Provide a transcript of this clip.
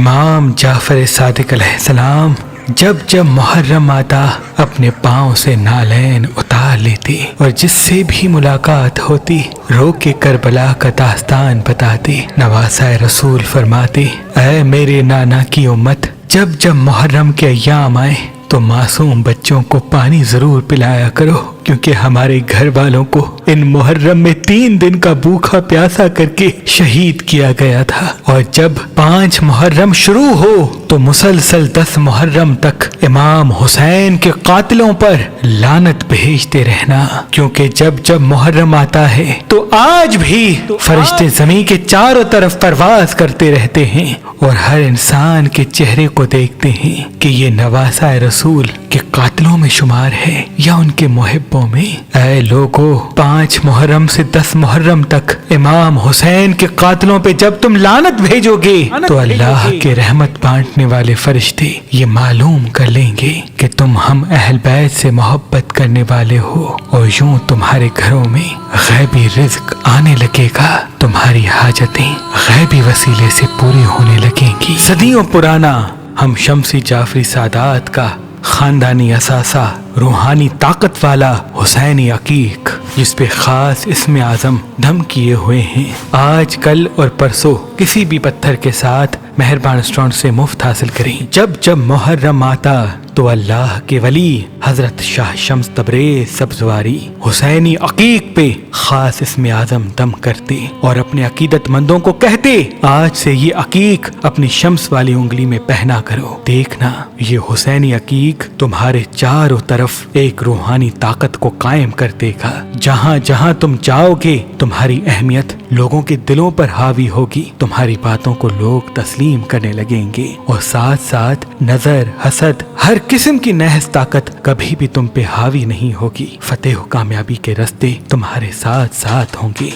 امام جعفر صادق علیہ السلام جب جب محرم آتا اپنے پاؤں سے نالین اتار لیتے اور جس سے بھی ملاقات ہوتی رو کے کربلا کا داستان بتاتے۔ نواسۂ رسول فرماتے، اے میرے نانا کی امت، جب جب محرم کے ایام آئے تو معصوم بچوں کو پانی ضرور پلایا کرو، کیونکہ ہمارے گھر والوں کو ان محرم میں 3 دن کا بھوکا پیاسا کر کے شہید کیا گیا تھا، اور جب 5 محرم شروع ہو تو مسلسل 10 محرم تک امام حسین کے قاتلوں پر لعنت بھیجتے رہنا، کیونکہ جب جب محرم آتا ہے تو آج بھی فرشتے زمین کے چاروں طرف پرواز کرتے رہتے ہیں اور ہر انسان کے چہرے کو دیکھتے ہیں کہ یہ نواسۂ رسول کے قاتلوں میں شمار ہے یا ان کے محبوں میں۔ اے لوگو، 5 محرم سے 10 محرم تک امام حسین کے قاتلوں پہ جب تم لعنت بھیجو گے تو اللہ کے رحمت بانٹنے والے فرشتے یہ معلوم کر لیں گے کہ تم ہم اہل بیت سے محبت کرنے والے ہو، اور یوں تمہارے گھروں میں غیبی رزق آنے لگے گا، تمہاری حاجتیں غیبی وسیلے سے پوری ہونے لگیں گی۔ صدیوں پرانا ہم شمسی جعفری سادات کا خاندانی اثاثہ، روحانی طاقت والا حسینی عقیق، جس پہ خاص اسم اعظم دم کیے ہوئے ہیں، آج کل اور پرسوں کسی بھی پتھر کے ساتھ مہربان اسٹون سے مفت حاصل کریں۔ جب جب محرم آتا تو اللہ کے ولی حضرت شاہ شمس تبریز سبزواری حسینی عقیق پہ خاص اسم اعظم دم کرتے اور اپنے عقیدت مندوں کو کہتے، آج سے یہ عقیق اپنی شمس والی انگلی میں پہنا کرو، دیکھنا یہ حسینی عقیق تمہارے چاروں طرف ایک روحانی طاقت کو قائم کر دے گا۔ جہاں جہاں تم جاؤ گے تمہاری اہمیت لوگوں کے دلوں پر حاوی ہوگی، تمہاری باتوں کو لوگ تسلیم کرنے لگیں گے، اور ساتھ ساتھ نظر، حسد، ہر قسم کی نحس طاقت کبھی بھی تم پہ حاوی نہیں ہوگی۔ فتح و کامیابی کے راستے تمہارے ساتھ ساتھ ہوں گے۔